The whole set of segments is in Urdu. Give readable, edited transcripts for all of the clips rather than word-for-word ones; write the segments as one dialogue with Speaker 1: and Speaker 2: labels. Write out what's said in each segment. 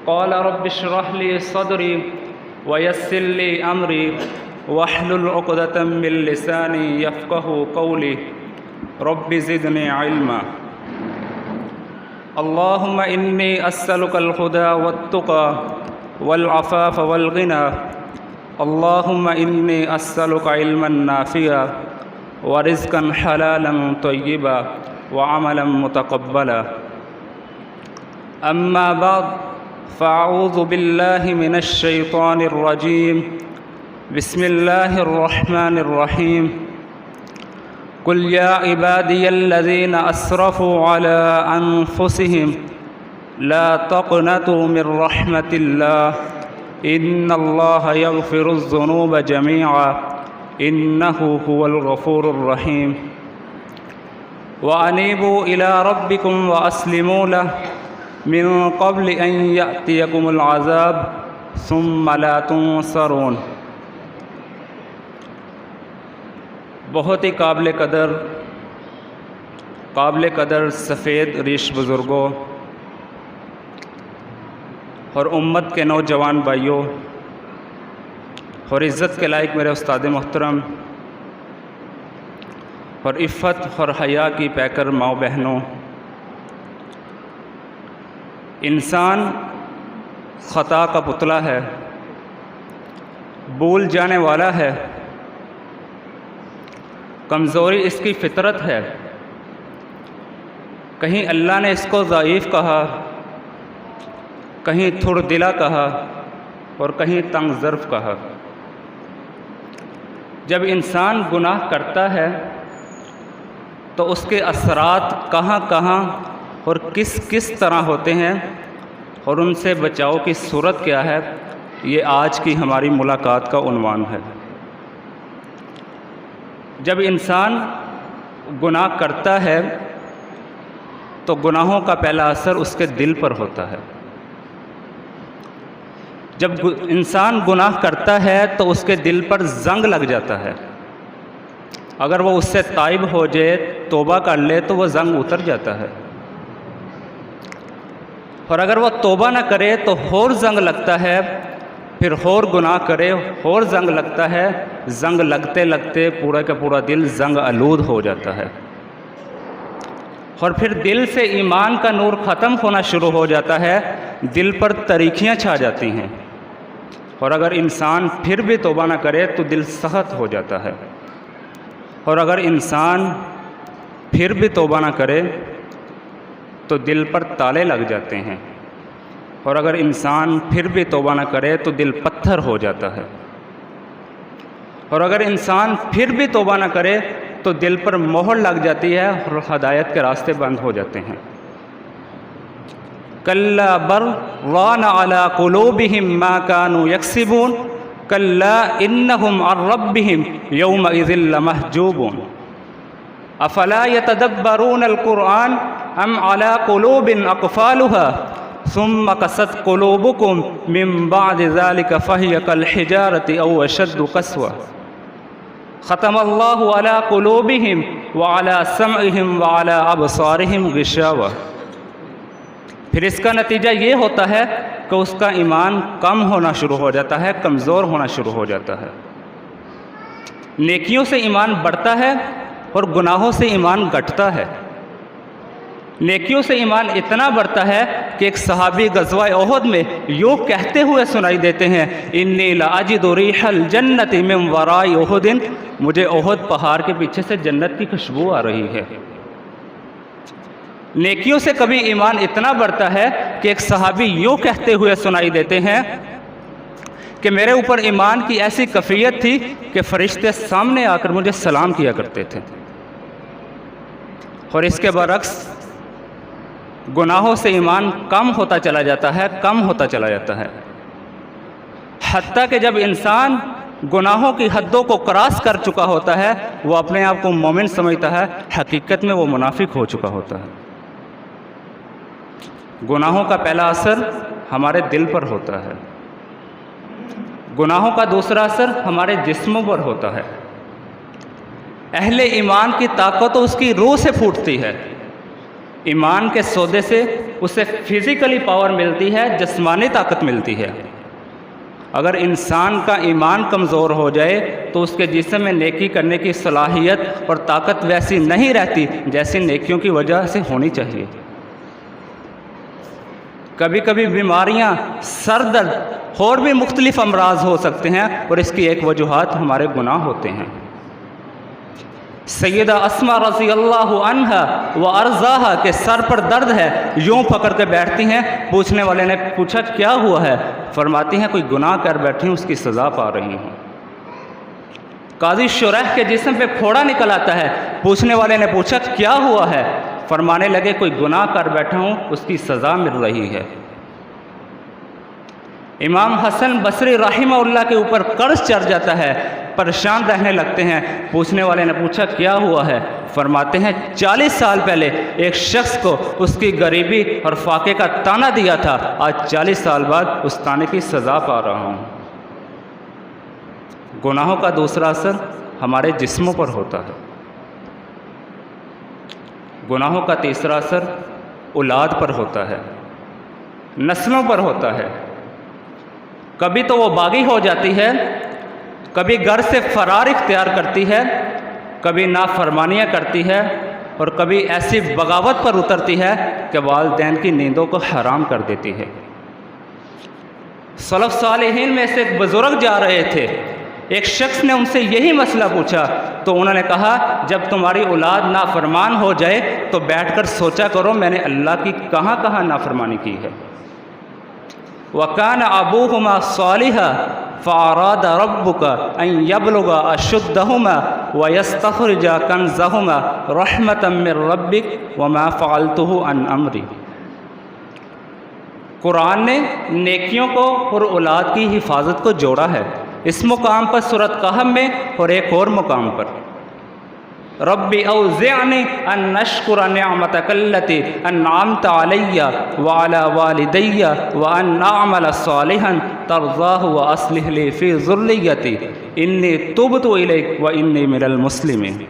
Speaker 1: قال رب اشرح لي صدري ويسر لي أمري واحلل عقدة من لساني يفقه قولي رب زدني علما اللهم إني أسألك الهدى والتقى والعفاف والغنى اللهم إني أسألك علما نافعا ورزقا حلالا طيبا وعملا متقبلا أما بعد فأعوذ بالله من الشيطان الرجيم بسم الله الرحمن الرحيم قل يا عبادي الذين أسرفوا على أنفسهم لا تقنطوا من رحمة الله إن الله يغفر الذنوب جميعا إنه هو الغفور الرحيم وأنيبوا إلى ربكم وأسلموا له من قبل أن يأتيكم العذاب ثم لا تنصرون۔ بہت ہی قابل قدر سفید ریش بزرگوں اور امت کے نوجوان بھائیوں اور عزت کے لائق میرے استاد محترم اور عفت اور حیا کی پیکر ماؤں بہنوں، انسان خطا کا پتلا ہے، بھول جانے والا ہے، کمزوری اس کی فطرت ہے۔ کہیں اللہ نے اس کو ضعیف کہا، کہیں تھوڑ دلا کہا اور کہیں تنگ ظرف کہا۔ جب انسان گناہ کرتا ہے تو اس کے اثرات کہاں کہاں اور کس کس طرح ہوتے ہیں اور ان سے بچاؤ کی صورت کیا ہے، یہ آج کی ہماری ملاقات کا عنوان ہے۔ جب انسان گناہ کرتا ہے تو گناہوں کا پہلا اثر اس کے دل پر ہوتا ہے۔ جب انسان گناہ کرتا ہے تو اس کے دل پر زنگ لگ جاتا ہے۔ اگر وہ اس سے تائب ہو جائے، توبہ کر لے تو وہ زنگ اتر جاتا ہے، اور اگر وہ توبہ نہ کرے تو اور زنگ لگتا ہے، پھر اور گناہ کرے اور زنگ لگتا ہے، زنگ لگتے لگتے پورا کا پورا دل زنگ آلود ہو جاتا ہے، اور پھر دل سے ایمان کا نور ختم ہونا شروع ہو جاتا ہے، دل پر تاریکیاں چھا جاتی ہیں، اور اگر انسان پھر بھی توبہ نہ کرے تو دل سخت ہو جاتا ہے، اور اگر انسان پھر بھی توبہ نہ کرے تو دل پر تالے لگ جاتے ہیں، اور اگر انسان پھر بھی توبہ نہ کرے تو دل پتھر ہو جاتا ہے، اور اگر انسان پھر بھی توبہ نہ کرے تو دل پر مہر لگ جاتی ہے اور ہدایت کے راستے بند ہو جاتے ہیں۔ کلا بل ران علی قلوبہم ما کانوا یکسبون کلا انہم عن ربہم یومئذ لمحجوبون افلا یتدبرون القرآن ام علی قلوب اقفالها ثم قست قلوبكم من بعد ذلك فهي كالحجارة أو أشد قسوة ختم الله على قلوبهم وعلى سمعهم وعلى أبصارهم غشاوة۔ پھر اس کا نتیجہ یہ ہوتا ہے کہ اس کا ایمان کم ہونا شروع ہو جاتا ہے، کمزور ہونا شروع ہو جاتا ہے۔ نیکیوں سے ایمان بڑھتا ہے اور گناہوں سے ایمان گھٹتا ہے۔ نیکیوں سے ایمان اتنا بڑھتا ہے کہ ایک صحابی غزوہ احد میں یوں کہتے ہوئے سنائی دیتے ہیں، انی لاجد ریح الجنۃ من وراء احد، مجھے احد پہاڑ کے پیچھے سے جنت کی خوشبو آ رہی ہے۔ نیکیوں سے کبھی ایمان اتنا بڑھتا ہے کہ ایک صحابی یوں کہتے ہوئے سنائی دیتے ہیں کہ میرے اوپر ایمان کی ایسی کیفیت تھی کہ فرشتے سامنے آ کر مجھے سلام کیا کرتے تھے۔ اور اس کے برعکس گناہوں سے ایمان کم ہوتا چلا جاتا ہے، کم ہوتا چلا جاتا ہے، حتیٰ کہ جب انسان گناہوں کی حدوں کو کراس کر چکا ہوتا ہے، وہ اپنے آپ کو مومن سمجھتا ہے، حقیقت میں وہ منافق ہو چکا ہوتا ہے۔ گناہوں کا پہلا اثر ہمارے دل پر ہوتا ہے، گناہوں کا دوسرا اثر ہمارے جسموں پر ہوتا ہے۔ اہل ایمان کی طاقت تو اس کی روح سے پھوٹتی ہے، ایمان کے سودے سے اسے فزیکلی پاور ملتی ہے، جسمانی طاقت ملتی ہے۔ اگر انسان کا ایمان کمزور ہو جائے تو اس کے جسم میں نیکی کرنے کی صلاحیت اور طاقت ویسی نہیں رہتی جیسی نیکیوں کی وجہ سے ہونی چاہیے۔ کبھی کبھی بیماریاں، سر درد اور بھی مختلف امراض ہو سکتے ہیں، اور اس کی ایک وجوہات ہمارے گناہ ہوتے ہیں۔ سیدہ اسماء رضی اللہ عنہا و ارضاہا کے سر پر درد ہے، یوں پکڑ کے بیٹھتی ہیں۔ پوچھنے والے نے پوچھا کیا ہوا ہے؟ فرماتی ہیں کوئی گناہ کر بیٹھی ہوں، اس کی سزا پا رہی ہوں۔ قاضی شریح کے جسم پہ پھوڑا نکل آتا ہے۔ پوچھنے والے نے پوچھا کیا ہوا ہے؟ فرمانے لگے کوئی گناہ کر بیٹھا ہوں، اس کی سزا مل رہی ہے۔ امام حسن بصری رحمہ اللہ کے اوپر قرض چڑھ جاتا ہے، پریشان رہنے لگتے ہیں۔ پوچھنے والے نے پوچھا کیا ہوا ہے؟ فرماتے ہیں 40 سال پہلے ایک شخص کو اس کی غریبی اور فاقے کا تانا دیا تھا، آج 40 سال بعد اس تانے کی سزا پا رہا ہوں۔ گناہوں کا دوسرا اثر ہمارے جسموں پر ہوتا ہے۔ گناہوں کا تیسرا اثر اولاد پر ہوتا ہے، نسلوں پر ہوتا ہے۔ کبھی تو وہ باغی ہو جاتی ہے، کبھی گھر سے فرار اختیار کرتی ہے، کبھی نافرمانیاں کرتی ہے، اور کبھی ایسی بغاوت پر اترتی ہے کہ والدین کی نیندوں کو حرام کر دیتی ہے۔ سلف صالحین میں سے ایک بزرگ جا رہے تھے، ایک شخص نے ان سے یہی مسئلہ پوچھا تو انہوں نے کہا جب تمہاری اولاد نافرمان ہو جائے تو بیٹھ کر سوچا کرو میں نے اللہ کی کہاں کہاں نافرمانی کی ہے۔ وَكَانَ أَبُوهُمَا صَالِحًا فَأَرَادَ رَبُّكَ أَن يَبْلُغَا أَشُدَّهُمَا وَيَسْتَخْرِجَا كَنزَهُمَا رَحْمَةً مِّن رَّبِّكَ وَمَا فَعَلْتُهُ عَنْ أَمْرِي۔ قرآن نے نیکیوں کو اور اولاد کی حفاظت کو جوڑا ہے، اس مقام پر سورۃ کہف میں اور ایک اور مقام پر۔ رب اوزعنی ان اشکر نعمتک التی انعمت علی وعلی والدی وان اعمل صالحا ترضاہ واصلح لی فی ذریتی انی تبت الیک وانی من المسلمین۔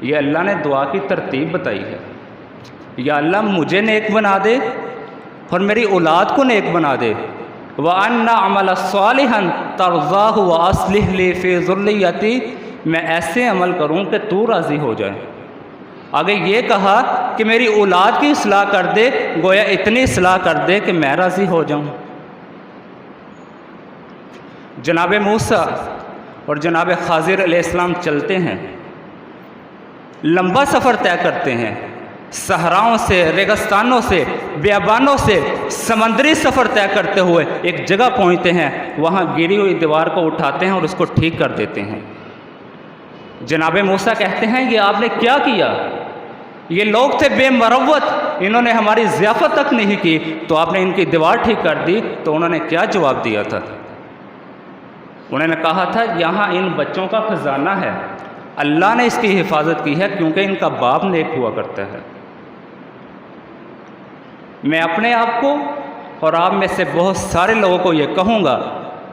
Speaker 1: یہ اللہ نے دعا کی ترتیب بتائی ہے، یا اللہ مجھے نیک بنا دے اور میری اولاد کو نیک بنا دے، وَأَنَّ عَمَلَ صَالِحًا تَرْضَاهُ وَأَصْلِحْ لِي فِي ذُرِّيَّتِي، میں ایسے عمل کروں کہ تو راضی ہو جائے۔ آگے یہ کہا کہ میری اولاد کی اصلاح کر دے، گویا اتنی اصلاح کر دے کہ میں راضی ہو جاؤں۔ جناب موسیٰ اور جناب خضر علیہ السلام چلتے ہیں، لمبا سفر طے کرتے ہیں، صحراؤں سے، ریگستانوں سے، بیابانوں سے سمندری سفر طے کرتے ہوئے ایک جگہ پہنچتے ہیں، وہاں گری ہوئی دیوار کو اٹھاتے ہیں اور اس کو ٹھیک کر دیتے ہیں۔ جناب موسیٰ کہتے ہیں یہ آپ نے کیا کیا؟ یہ لوگ تھے بے مروت، انہوں نے ہماری ضیافت تک نہیں کی تو آپ نے ان کی دیوار ٹھیک کر دی۔ تو انہوں نے کیا جواب دیا تھا؟ انہوں نے کہا تھا یہاں ان بچوں کا خزانہ ہے، اللہ نے اس کی حفاظت کی ہے کیونکہ ان کا باپ نیک ہوا کرتا ہے۔ میں اپنے آپ کو اور آپ میں سے بہت سارے لوگوں کو یہ کہوں گا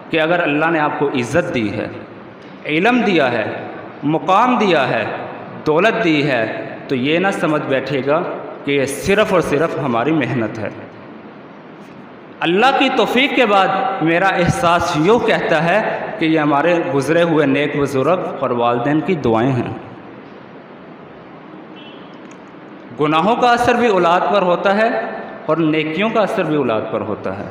Speaker 1: کہ اگر اللہ نے آپ کو عزت دی ہے، علم دیا ہے، مقام دیا ہے، دولت دی ہے، تو یہ نہ سمجھ بیٹھے گا کہ یہ صرف اور صرف ہماری محنت ہے۔ اللہ کی توفیق کے بعد میرا احساس یوں کہتا ہے کہ یہ ہمارے گزرے ہوئے نیک بزرگ اور والدین کی دعائیں ہیں۔ گناہوں کا اثر بھی اولاد پر ہوتا ہے اور نیکیوں کا اثر بھی اولاد پر ہوتا ہے۔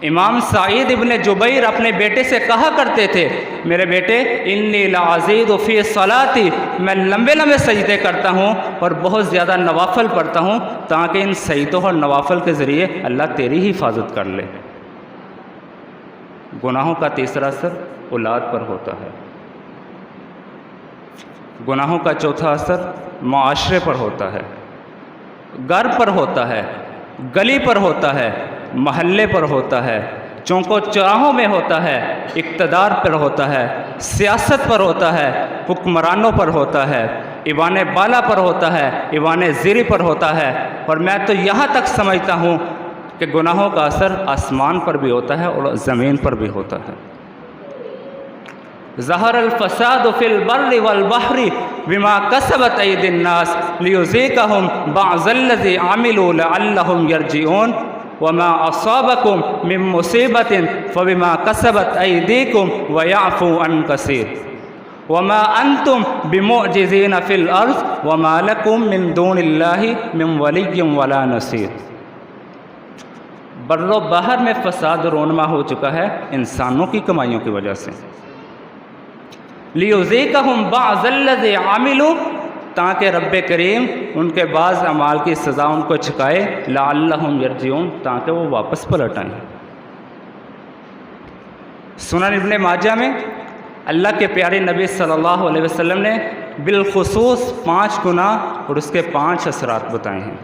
Speaker 1: امام سعید ابن جبیر اپنے بیٹے سے کہا کرتے تھے میرے بیٹے انی لعزید فی صلاتی، میں لمبے لمبے سجدے کرتا ہوں اور بہت زیادہ نوافل پڑھتا ہوں تاکہ ان سجدوں اور نوافل کے ذریعے اللہ تیری حفاظت کر لے۔ گناہوں کا تیسرا اثر اولاد پر ہوتا ہے۔ گناہوں کا چوتھا اثر معاشرے پر ہوتا ہے، گھر پر ہوتا ہے، گلی پر ہوتا ہے، محلے پر ہوتا ہے، چوکوں چوراہوں میں ہوتا ہے، اقتدار پر ہوتا ہے، سیاست پر ہوتا ہے، حکمرانوں پر ہوتا ہے، ایوان بالا پر ہوتا ہے، ایوان زیری پر ہوتا ہے، اور میں تو یہاں تک سمجھتا ہوں کہ گناہوں کا اثر آسمان پر بھی ہوتا ہے اور زمین پر بھی ہوتا ہے۔ ظہر الفساد فی البر والبحر بما کسبت ایدی الناس لیذیقہم بعض الذی عملوا لعلہم یرجعون وما اصابکم من مصیبت فبما کسبت ایدیکم ویعفو عن کثیر وما انتم بمعجزین فی الارض وما لکم من دون اللہ من ولی ولا نصیر۔ بر و بحر میں فساد رونما ہو چکا ہے انسانوں کی کمائیوں کی وجہ سے۔ لیذیقہم بعض الذی عملوا، تاکہ رب کریم ان کے بعض اعمال کی سزا ان کو چکائے، لعلہم یرجعون، تاکہ وہ واپس پلٹ آئیں۔ سنن ابن ماجہ میں اللہ کے پیارے نبی صلی اللہ علیہ وسلم نے بالخصوص 5 گناہ اور اس کے 5 اثرات بتائے ہیں۔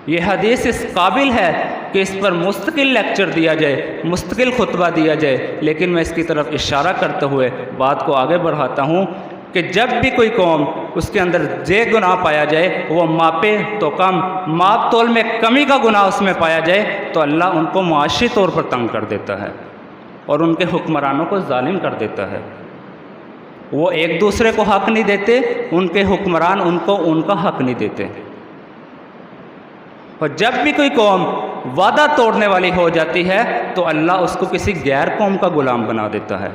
Speaker 1: یہ حدیث اس قابل ہے کہ اس پر مستقل لیکچر دیا جائے، مستقل خطبہ دیا جائے، لیکن میں اس کی طرف اشارہ کرتے ہوئے بات کو آگے بڑھاتا ہوں کہ جب بھی کوئی قوم اس کے اندر یہ گناہ پایا جائے، وہ ماپے تو کم، ماپ تول میں کمی کا گناہ اس میں پایا جائے، تو اللہ ان کو معاشی طور پر تنگ کر دیتا ہے اور ان کے حکمرانوں کو ظالم کر دیتا ہے۔ وہ ایک دوسرے کو حق نہیں دیتے، ان کے حکمران ان کو ان کا حق نہیں دیتے۔ اور جب بھی کوئی قوم وعدہ توڑنے والی ہو جاتی ہے تو اللہ اس کو کسی غیر قوم کا غلام بنا دیتا ہے۔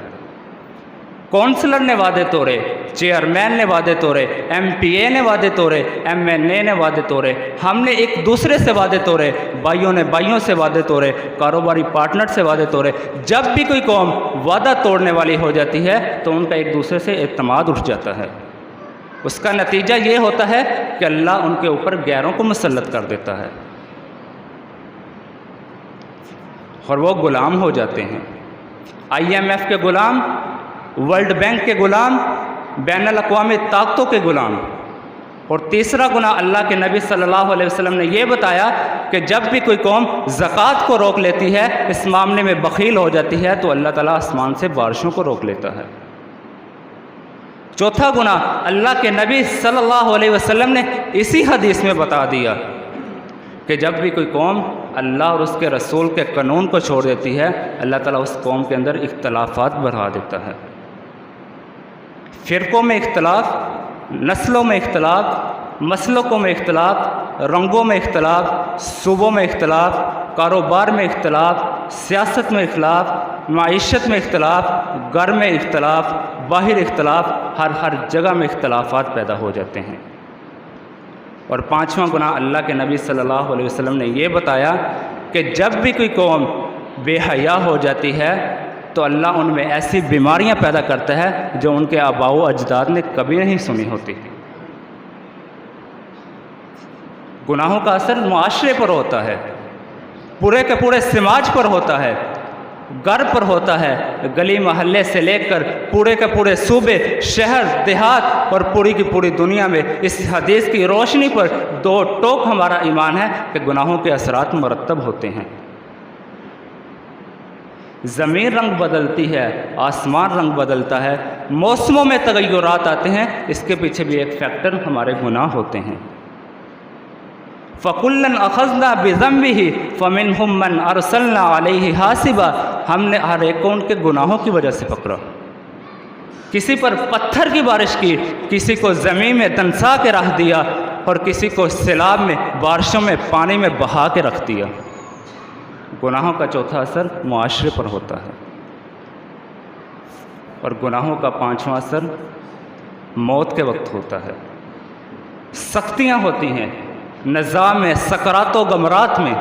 Speaker 1: کونسلر نے وعدے توڑے، چیئرمین نے وعدے توڑے، ایم پی اے نے وعدے توڑے، ایم این اے نے وعدے توڑے، ہم نے ایک دوسرے سے وعدے توڑے، بھائیوں نے بھائیوں سے وعدے توڑے، کاروباری پارٹنر سے وعدے توڑے۔ جب بھی کوئی قوم وعدہ توڑنے والی ہو جاتی ہے تو ان کا ایک دوسرے سے اعتماد اٹھ جاتا ہے۔ اس کا نتیجہ یہ ہوتا ہے کہ اللہ ان کے اوپر غیروں کو مسلط کر دیتا ہے اور وہ غلام ہو جاتے ہیں، آئی ایم ایف کے غلام، ورلڈ بینک کے غلام، بین الاقوامی طاقتوں کے غلام۔ اور تیسرا گناہ اللہ کے نبی صلی اللہ علیہ وسلم نے یہ بتایا کہ جب بھی کوئی قوم زکوٰۃ کو روک لیتی ہے، اس معاملے میں بخیل ہو جاتی ہے، تو اللہ تعالیٰ آسمان سے بارشوں کو روک لیتا ہے۔ چوتھا گناہ اللہ کے نبی صلی اللہ علیہ وسلم نے اسی حدیث میں بتا دیا کہ جب بھی کوئی قوم اللہ اور اس کے رسول کے قانون کو چھوڑ دیتی ہے، اللہ تعالیٰ اس قوم کے اندر اختلافات بڑھا دیتا ہے۔ فرقوں میں اختلاف، نسلوں میں اختلاف، مسلکوں میں اختلاف، رنگوں میں اختلاف، صوبوں میں اختلاف، کاروبار میں اختلاف، سیاست میں اختلاف، معیشت میں اختلاف، گھر میں اختلاف، باہر اختلاف، ہر جگہ میں اختلافات پیدا ہو جاتے ہیں۔ اور پانچواں گناہ اللہ کے نبی صلی اللہ علیہ وسلم نے یہ بتایا کہ جب بھی کوئی قوم بے حیا ہو جاتی ہے تو اللہ ان میں ایسی بیماریاں پیدا کرتا ہے جو ان کے آباء و اجداد نے کبھی نہیں سنی ہوتی۔ گناہوں کا اثر معاشرے پر ہوتا ہے، پورے کے پورے سماج پر ہوتا ہے، گھر پر ہوتا ہے، گلی محلے سے لے کر پورے کے پورے صوبے، شہر، دیہات اور پوری کی پوری دنیا میں اس حدیث کی روشنی پر دو ٹوک ہمارا ایمان ہے کہ گناہوں کے اثرات مرتب ہوتے ہیں۔ زمین رنگ بدلتی ہے، آسمان رنگ بدلتا ہے، موسموں میں تغیرات آتے ہیں، اس کے پیچھے بھی ایک فیکٹر ہمارے گناہ ہوتے ہیں۔ فَكُلًّا أَخَذْنَا بِذَنبِهِ فَمِنْهُمْ مَنْ أَرْسَلْنَا عَلَيْهِ حَاسِبًا، ہم نے ہر ایک کو ان کے گناہوں کی وجہ سے پکڑا۔ کسی پر پتھر کی بارش کی، کسی کو زمین میں دنسا کے رکھ دیا، اور کسی کو سیلاب میں، بارشوں میں، پانی میں بہا کے رکھ دیا۔ گناہوں کا چوتھا اثر معاشرے پر ہوتا ہے، اور گناہوں کا پانچواں اثر موت کے وقت ہوتا ہے۔ سختیاں ہوتی ہیں نظام میں، سکرات و غمرات میں،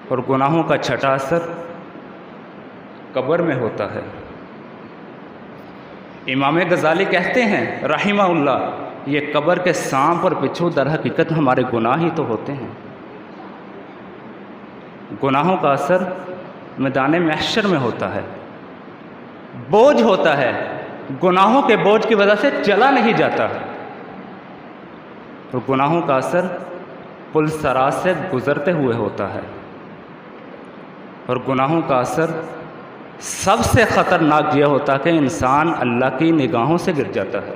Speaker 1: اور گناہوں کا چھٹا اثر قبر میں ہوتا ہے۔ امام غزالی کہتے ہیں رحمہ اللہ، یہ قبر کے سانپ اور بچھو در حقیقت ہمارے گناہ ہی تو ہوتے ہیں۔ گناہوں کا اثر میدان محشر میں ہوتا ہے، بوجھ ہوتا ہے، گناہوں کے بوجھ کی وجہ سے چلا نہیں جاتا، اور گناہوں کا اثر پل صراط سے گزرتے ہوئے ہوتا ہے، اور گناہوں کا اثر سب سے خطرناک یہ ہوتا ہے کہ انسان اللہ کی نگاہوں سے گر جاتا ہے۔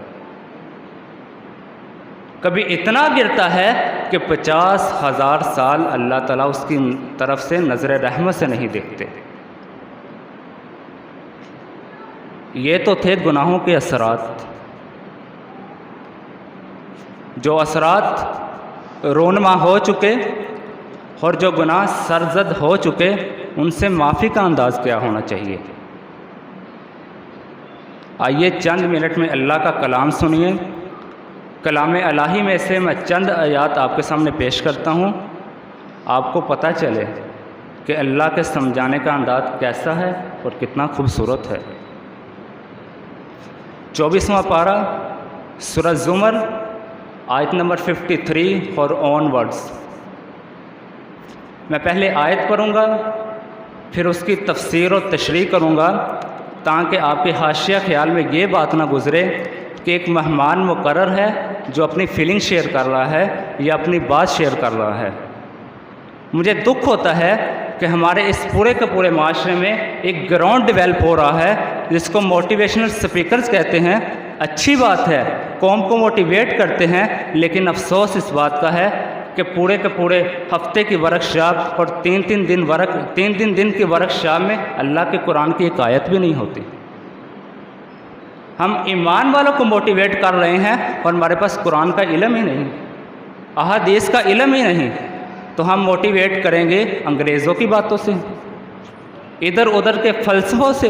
Speaker 1: کبھی اتنا گرتا ہے کہ 50,000 سال اللہ تعالیٰ اس کی طرف سے نظر رحمت سے نہیں دیکھتے۔ یہ تو تھے گناہوں کے اثرات، جو اثرات رونما ہو چکے، اور جو گناہ سرزد ہو چکے ان سے معافی کا انداز کیا ہونا چاہیے۔ آئیے چند منٹ میں اللہ کا کلام سنیے۔ کلام الہی میں سے میں چند آیات آپ کے سامنے پیش کرتا ہوں، آپ کو پتہ چلے کہ اللہ کے سمجھانے کا انداز کیسا ہے اور کتنا خوبصورت ہے۔ 24واں پارہ سورہ زمر، آیت نمبر 53 اور آن ورڈز۔ میں پہلے آیت پڑھوں گا، پھر اس کی تفسیر و تشریح کروں گا، تاکہ آپ کے حاشیہ خیال میں یہ بات نہ گزرے کہ ایک مہمان مقرر ہے جو اپنی فیلنگ شیئر کر رہا ہے یا اپنی بات شیئر کر رہا ہے۔ مجھے دکھ ہوتا ہے کہ ہمارے اس پورے کے پورے معاشرے میں ایک گراؤنڈ ڈیولپ ہو رہا ہے جس کو موٹیویشنل سپیکرز کہتے ہیں۔ اچھی بات ہے، قوم کو موٹیویٹ کرتے ہیں، لیکن افسوس اس بات کا ہے کہ پورے کے پورے ہفتے کی ورکشاپ اور تین دن کی ورکشاپ میں اللہ کے قرآن کی ایک آیت بھی نہیں ہوتی۔ ہم ایمان والوں کو موٹیویٹ کر رہے ہیں اور ہمارے پاس قرآن کا علم ہی نہیں، احادیث کا علم ہی نہیں، تو ہم موٹیویٹ کریں گے انگریزوں کی باتوں سے، ادھر ادھر کے فلسفوں سے۔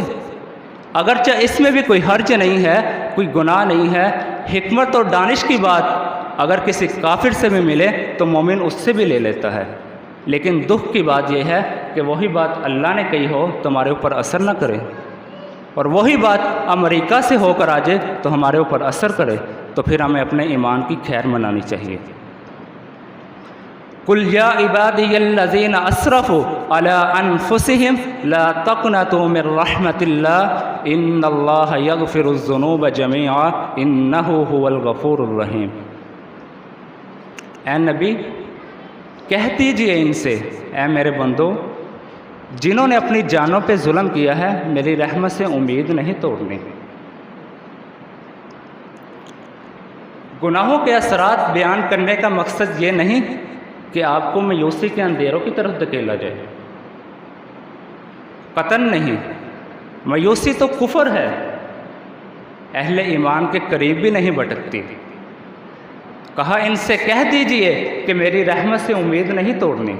Speaker 1: اگرچہ اس میں بھی کوئی حرج نہیں ہے، کوئی گناہ نہیں ہے، حکمت اور دانش کی بات اگر کسی کافر سے بھی ملے تو مومن اس سے بھی لے لیتا ہے، لیکن دکھ کی بات یہ ہے کہ وہی بات اللہ نے کہی ہو تو ہمارے اوپر اثر نہ کرے، اور وہی بات امریکہ سے ہو کر آ جائے تو ہمارے اوپر اثر کرے، تو پھر ہمیں اپنے ایمان کی خیر منانی چاہیے۔ قُلْ يَا عِبَادِيَ الَّذِينَ أَسْرَفُوا عَلَىٰ أَنفُسِهِمْ لَا تَقْنَطُوا مِن رَّحْمَةِ اللَّهِ إِنَّ اللَّهَ يَغْفِرُ الذُّنُوبَ جَمِيعًا إِنَّهُ هُوَ الْغَفُورُ الرَّحِيمُ۔ اے نبی کہہ دیجئے ان سے، اے میرے بندو، جنہوں نے اپنی جانوں پہ ظلم کیا ہے میری رحمت سے امید نہیں توڑنی۔ گناہوں کے اثرات بیان کرنے کا مقصد یہ نہیں کہ آپ کو مایوسی کے اندھیروں کی طرف دھکیلا جائے، قطعاً نہیں۔ مایوسی تو کفر ہے، اہل ایمان کے قریب بھی نہیں بھٹکتی۔ کہا ان سے کہہ دیجئے کہ میری رحمت سے امید نہیں توڑنی۔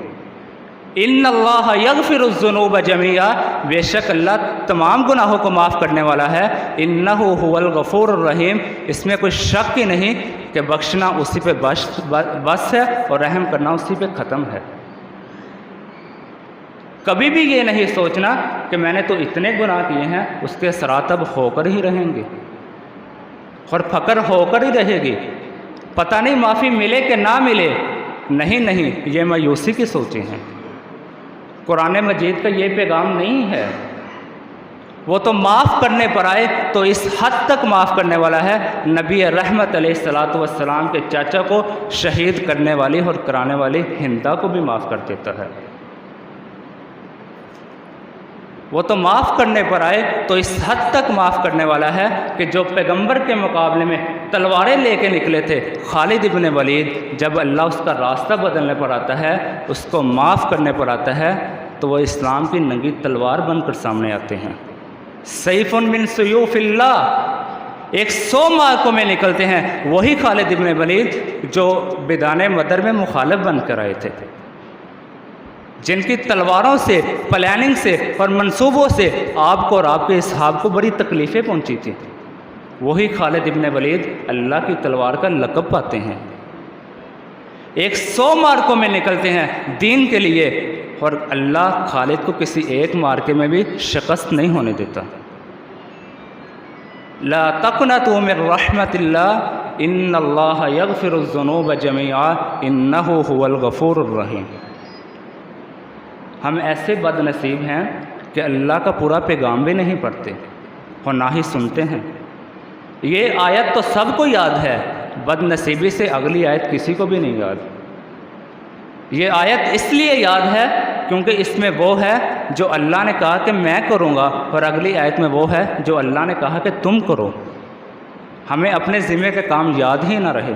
Speaker 1: ان اللہ یغفر الذنوب جميعا، بے شک اللہ تمام گناہوں کو معاف کرنے والا ہے۔ انہ هو الغفور الرحیم، اس میں کوئی شک ہی نہیں کہ بخشنا اسی پہ بس ہے اور رحم کرنا اسی پہ ختم ہے۔ کبھی بھی یہ نہیں سوچنا کہ میں نے تو اتنے گناہ کیے ہیں، اس کے اثرات اب ہو کر ہی رہیں گے اور فقر ہو کر ہی رہے گی، پتہ نہیں معافی ملے کہ نہ ملے۔ نہیں، یہ مایوسی کی سوچیں ہیں۔ قرآن مجید کا یہ پیغام نہیں ہے۔ وہ تو معاف کرنے پر آئے تو اس حد تک معاف کرنے والا ہے، نبی رحمت علیہ السلام کے چاچا کو شہید کرنے والی اور کرانے والی ہندا کو بھی معاف کر دیتا ہے۔ وہ تو معاف کرنے پر آئے تو اس حد تک معاف کرنے والا ہے کہ جو پیغمبر کے مقابلے میں تلواریں لے کے نکلے تھے، خالد ابن ولید، جب اللہ اس کا راستہ بدلنے پر آتا ہے، اس کو معاف کرنے پر آتا ہے، تو وہ اسلام کی ننگی تلوار بن کر سامنے آتے ہیں۔ سیف من سیوف اللہ، 100 مارکوں میں نکلتے ہیں، وہی خالد ابن ولید جو میدان بدر میں مخالف بن کر آئے تھے، جن کی تلواروں سے، پلاننگ سے اور منصوبوں سے آپ کو اور آپ کے اصحاب کو بڑی تکلیفیں پہنچی تھیں، وہی خالد ابن ولید اللہ کی تلوار کا لقب پاتے ہیں۔ 100 مارکوں میں نکلتے ہیں دین کے لیے، اور اللہ خالد کو کسی ایک مارکے میں بھی شکست نہیں ہونے دیتا۔ لا تقنطوا من رحمت اللہ ان اللہ یغفر الذنوب جميعا انہ هو الغفور الرحیم۔ ہم ایسے بد نصیب ہیں کہ اللہ کا پورا پیغام بھی نہیں پڑھتے اور نہ ہی سنتے ہیں۔ یہ آیت تو سب کو یاد ہے، بد نصیبی سے اگلی آیت کسی کو بھی نہیں یاد۔ یہ آیت اس لیے یاد ہے کیونکہ اس میں وہ ہے جو اللہ نے کہا کہ میں کروں گا، اور اگلی آیت میں وہ ہے جو اللہ نے کہا کہ تم کرو۔ ہمیں اپنے ذمے کے کام یاد ہی نہ رہے۔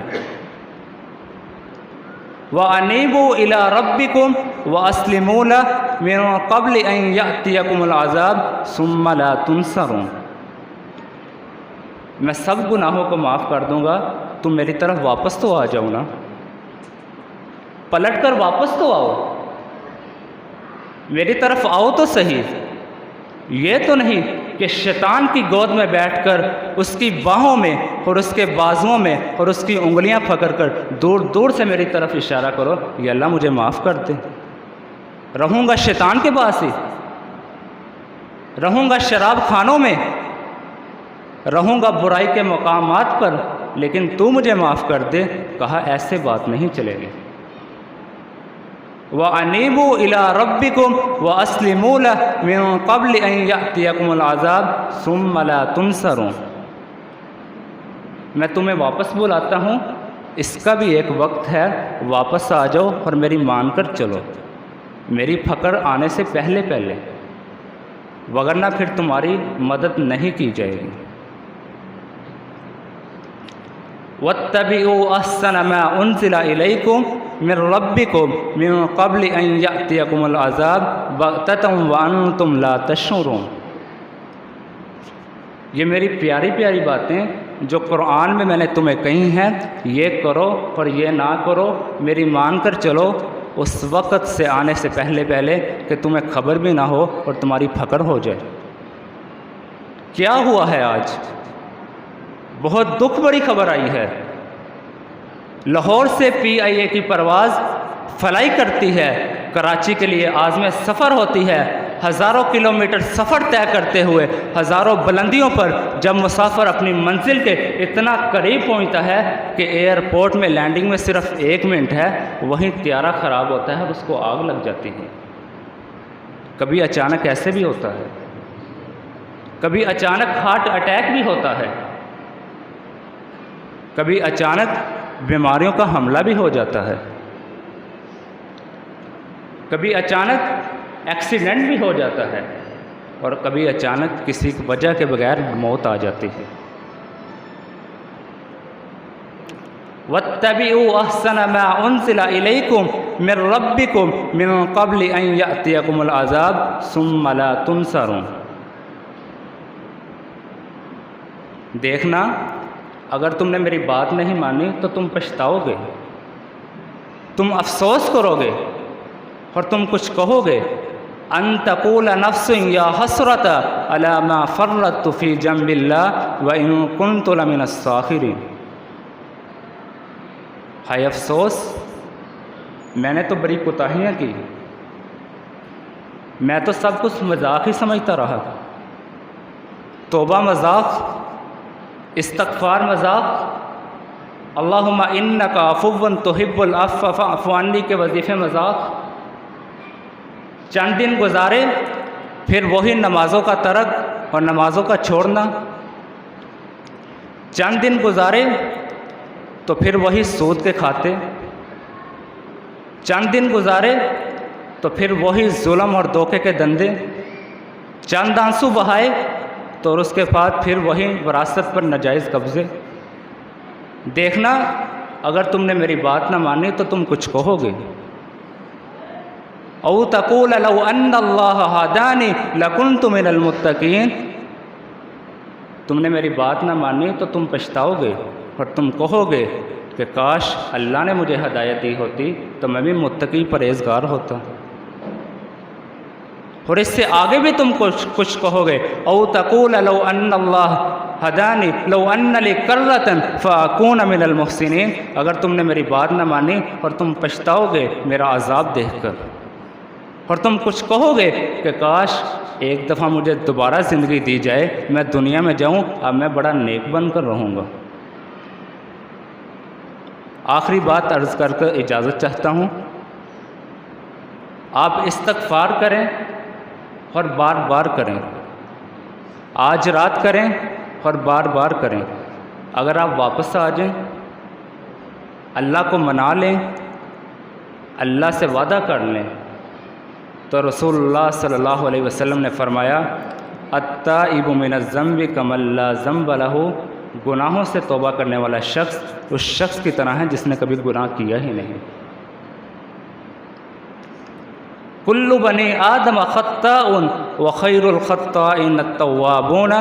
Speaker 1: وَأَنِيبُوا إِلَىٰ رَبِّكُمْ وَأَسْلِمُوا لَهُ مِن قَبْلِ أَن يَأْتِيَكُمُ الْعَذَابُ ثُمَّ لَا تُنصَرُونَ۔ میں سب گناہوں کو معاف کر دوں گا، تم میری طرف واپس تو آ جاؤ نا، پلٹ کر واپس تو آؤ، میری طرف آؤ تو صحیح۔ یہ تو نہیں کہ شیطان کی گود میں بیٹھ کر اس کی باہوں میں اور اس کے بازوؤں میں اور اس کی انگلیاں پکڑ کر دور دور سے میری طرف اشارہ کرو، یا اللہ مجھے معاف کر دے۔ رہوں گا شیطان کے پاس ہی، رہوں گا شراب خانوں میں، رہوں گا برائی کے مقامات پر، لیکن تو مجھے معاف کر دے۔ کہا ایسے بات نہیں چلے گی۔ وَأَنِيبُوا إِلَىٰ رَبِّكُمْ وَأَسْلِمُوا لَهُ مِن قَبْلِ أَن يَأْتِيَكُمُ الْعَذَابُ ثُمَّ لَا تُنصَرُونَ۔ میں تمہیں واپس بلاتا ہوں، اس کا بھی ایک وقت ہے، واپس آ جاؤ اور میری مان کر چلو، میری پکڑ آنے سے پہلے پہلے، وگرنہ پھر تمہاری مدد نہیں کی جائے گی۔ وَاتَّبِعُوا أَحْسَنَ مَا أُنزِلَ إِلَيْكُم مِّن رَّبِّكُم مِّن قَبْلِ أَن يَأْتِيَكُمُ الْعَذَابُ بَغْتَةً وَأَنتُمْ لَا تَشْعُرُونَ۔ یہ میری پیاری پیاری باتیں جو قرآن میں نے تمہیں کہی ہیں، یہ کرو اور یہ نہ کرو، میری مان کر چلو، اس وقت سے آنے سے پہلے پہلے کہ تمہیں خبر بھی نہ ہو اور تمہاری پکڑ ہو جائے۔ کیا ہوا ہے آج؟ بہت دکھ بڑی خبر آئی ہے۔ لاہور سے PIA کی پرواز فلائی کرتی ہے، کراچی کے لیے عازم سفر ہوتی ہے، ہزاروں کلومیٹر سفر طے کرتے ہوئے ہزاروں بلندیوں پر جب مسافر اپنی منزل کے اتنا قریب پہنچتا ہے کہ ایئرپورٹ میں لینڈنگ میں صرف 1 منٹ ہے، وہیں طیارہ خراب ہوتا ہے اور اس کو آگ لگ جاتی ہے۔ کبھی اچانک ایسے بھی ہوتا ہے، کبھی اچانک ہارٹ اٹیک بھی ہوتا ہے، کبھی اچانک بیماریوں کا حملہ بھی ہو جاتا ہے، کبھی اچانک ایکسیڈنٹ بھی ہو جاتا ہے، اور کبھی اچانک کسی وجہ کے بغیر موت آ جاتی ہے۔ وَاتَّبِعُوا أَحْسَنَ مَا أُنزِلَ إِلَيْكُم مِّن رَّبِّكُم مِّن قَبْلِ أَن يَأْتِيَكُمُ الْعَذَابُ ثُمَّ لَا تُنصَرُونَ۔ دیکھنا، اگر تم نے میری بات نہیں مانی تو تم پچھتاؤ گے، تم افسوس کرو گے اور تم کچھ کہو گے، ان تقول نفس یا حسرت علی ما فرطت فی جنب اللہ وان کنت لمن الساخرین۔ ہائے افسوس، میں نے تو بڑی کوتاہیاں کی، میں تو سب کچھ مذاق ہی سمجھتا رہا، توبہ مذاق، استغفار مذاق، اللہم انک عفو تحب العفو فاعف عنی کے وظیفے مذاق۔ چند دن گزارے پھر وہی نمازوں کا ترک اور نمازوں کا چھوڑنا، چند دن گزارے تو پھر وہی سود کے کھاتے، چند دن گزارے تو پھر وہی ظلم اور دھوکے کے دندے، چند آنسو بہائے تو اس کے بعد پھر وہی وراثت پر ناجائز قبضے۔ دیکھنا، اگر تم نے میری بات نہ مانی تو تم کچھ کہو گے، او تقول لو ان اللہ ہدانی لکنت من المتقین۔ تم نے میری بات نہ مانی تو تم پچھتاؤ گے اور تم کہو گے کہ کاش اللہ نے مجھے ہدایت دی ہوتی تو میں بھی متقی پرہیزگار ہوتا۔ اور اس سے آگے بھی تم کچھ کہو گے، او تقول لو ان اللہ ہدانی لو ان لی کرۃ فاکون من المحسنین۔ اگر تم نے میری بات نہ مانی اور تم پچھتاؤ گے میرا عذاب دیکھ کر، اور تم کچھ کہو گے کہ کاش ایک دفعہ مجھے دوبارہ زندگی دی جائے، میں دنیا میں جاؤں، اب میں بڑا نیک بن کر رہوں گا۔ آخری بات عرض کر کے اجازت چاہتا ہوں، آپ استغفار کریں اور بار بار کریں، آج رات کریں اور بار بار کریں۔ اگر آپ واپس آ جائیں، اللہ کو منا لیں، اللہ سے وعدہ کر لیں، تو رسول اللہ صلی اللہ علیہ وسلم نے فرمایا، التائب من الذنب کمن لا ذنب لہ۔ گناہوں سے توبہ کرنے والا شخص اس شخص کی طرح ہے جس نے کبھی گناہ کیا ہی نہیں۔ کل بنی آدم خطاء وخیر الخطائین التوابون۔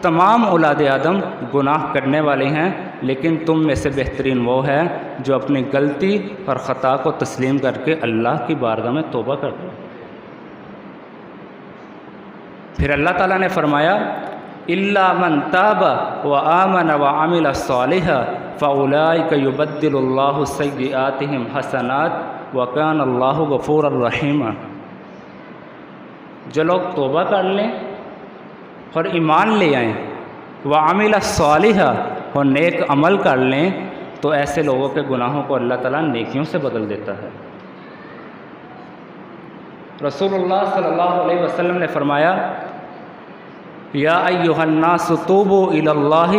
Speaker 1: تمام اولاد آدم گناہ کرنے والے ہیں، لیکن تم میں سے بہترین وہ ہے جو اپنی غلطی اور خطا کو تسلیم کر کے اللہ کی بارگاہ میں توبہ کرتے ہیں۔ پھر اللہ تعالیٰ نے فرمایا الا من تاب وآمن وعمل صالحا فاولئک یبدل اللہ سیئاتہم حسنات وکان اللہ غفورا رحیما۔ جو لوگ توبہ کر لیں اور ایمان لے آئیں، وعمل صالحا اور نیک عمل کر لیں، تو ایسے لوگوں کے گناہوں کو اللہ تعالیٰ نیکیوں سے بدل دیتا ہے۔ رسول اللہ صلی اللہ علیہ وسلم نے فرمایا یا ایھا الناس توبوا الی اللہ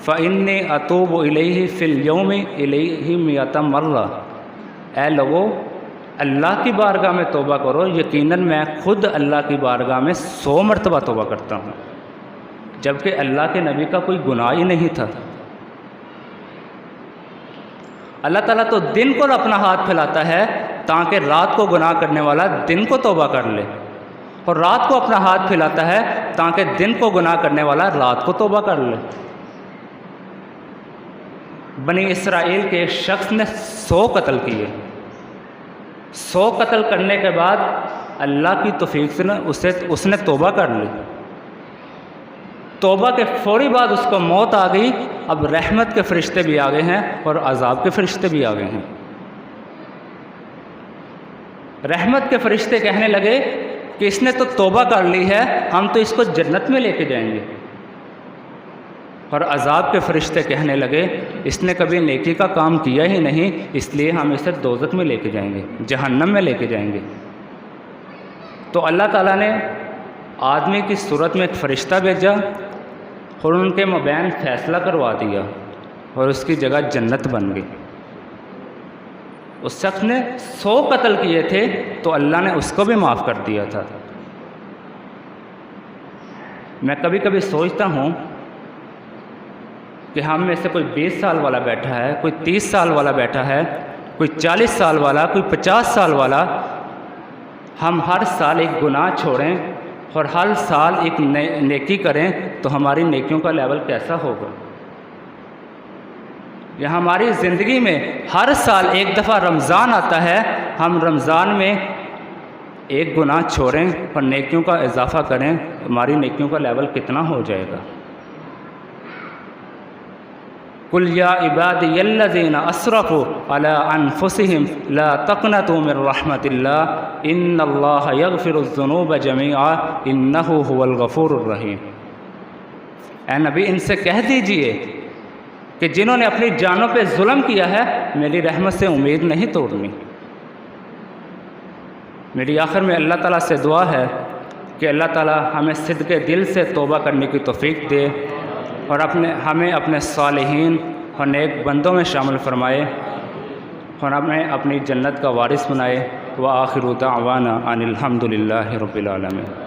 Speaker 1: فانی اتوب الیہ فی الیوم الیہ 100 مرہ۔ اے لوگو، اللہ کی بارگاہ میں توبہ کرو، یقیناً میں خود اللہ کی بارگاہ میں 100 مرتبہ توبہ کرتا ہوں، جبکہ اللہ کے نبی کا کوئی گناہ ہی نہیں تھا۔ اللہ تعالیٰ تو دن کو اپنا ہاتھ پھیلاتا ہے تاکہ رات کو گناہ کرنے والا دن کو توبہ کر لے، اور رات کو اپنا ہاتھ پھیلاتا ہے تاکہ دن کو گناہ کرنے والا رات کو توبہ کر لے۔ بنی اسرائیل کے ایک شخص نے 100 قتل کیے، 100 قتل کرنے کے بعد اللہ کی توفیق سے اس نے توبہ کر لی۔ توبہ کے فوری بعد اس کو موت آ گئی۔ اب رحمت کے فرشتے بھی آ گئے ہیں اور عذاب کے فرشتے بھی آ گئے ہیں۔ رحمت کے فرشتے کہنے لگے کہ اس نے تو توبہ کر لی ہے، ہم تو اس کو جنت میں لے کے جائیں گے، اور عذاب کے فرشتے کہنے لگے اس نے کبھی نیکی کا کام کیا ہی نہیں، اس لیے ہم اسے دوزخ میں لے کے جائیں گے، جہنم میں لے کے جائیں گے۔ تو اللہ تعالیٰ نے آدمی کی صورت میں ایک فرشتہ بھیجا اور ان کے مابین فیصلہ کروا دیا، اور اس کی جگہ جنت بن گئی۔ اس شخص نے 100 قتل کیے تھے تو اللہ نے اس کو بھی معاف کر دیا تھا۔ میں کبھی کبھی سوچتا ہوں کہ ہم میں سے کوئی 20 سال والا بیٹھا ہے، کوئی 30 سال والا بیٹھا ہے، کوئی 40 سال والا، کوئی 50 سال والا، ہم ہر سال ایک گناہ چھوڑیں اور ہر سال ایک نیکی کریں تو ہماری نیکیوں کا لیول کیسا ہوگا؟ یا ہماری زندگی میں ہر سال ایک دفعہ رمضان آتا ہے، ہم رمضان میں ایک گناہ چھوڑیں اور نیکیوں کا اضافہ کریں، ہماری نیکیوں کا لیول کتنا ہو جائے گا؟ قل یا عبادی الذین اسرفوا علی انفسہم لا تقنطوا من رحمت اللہ ان اللہ یغفر الذنوب جمیعا انہ هو الغفور الرحیم۔ اے نبی، ان سے کہہ دیجئے کہ جنہوں نے اپنی جانوں پہ ظلم کیا ہے، میری رحمت سے امید نہیں توڑنی۔ میری آخر میں اللہ تعالیٰ سے دعا ہے کہ اللہ تعالیٰ ہمیں صدق دل سے توبہ کرنے کی توفیق دے، اور ہمیں اپنے صالحین اور نیک بندوں میں شامل فرمائے، اور ہمیں اپنی جنت کا وارث بنائے۔ وآخر دعوانا ان الحمد للہ رب العالمین۔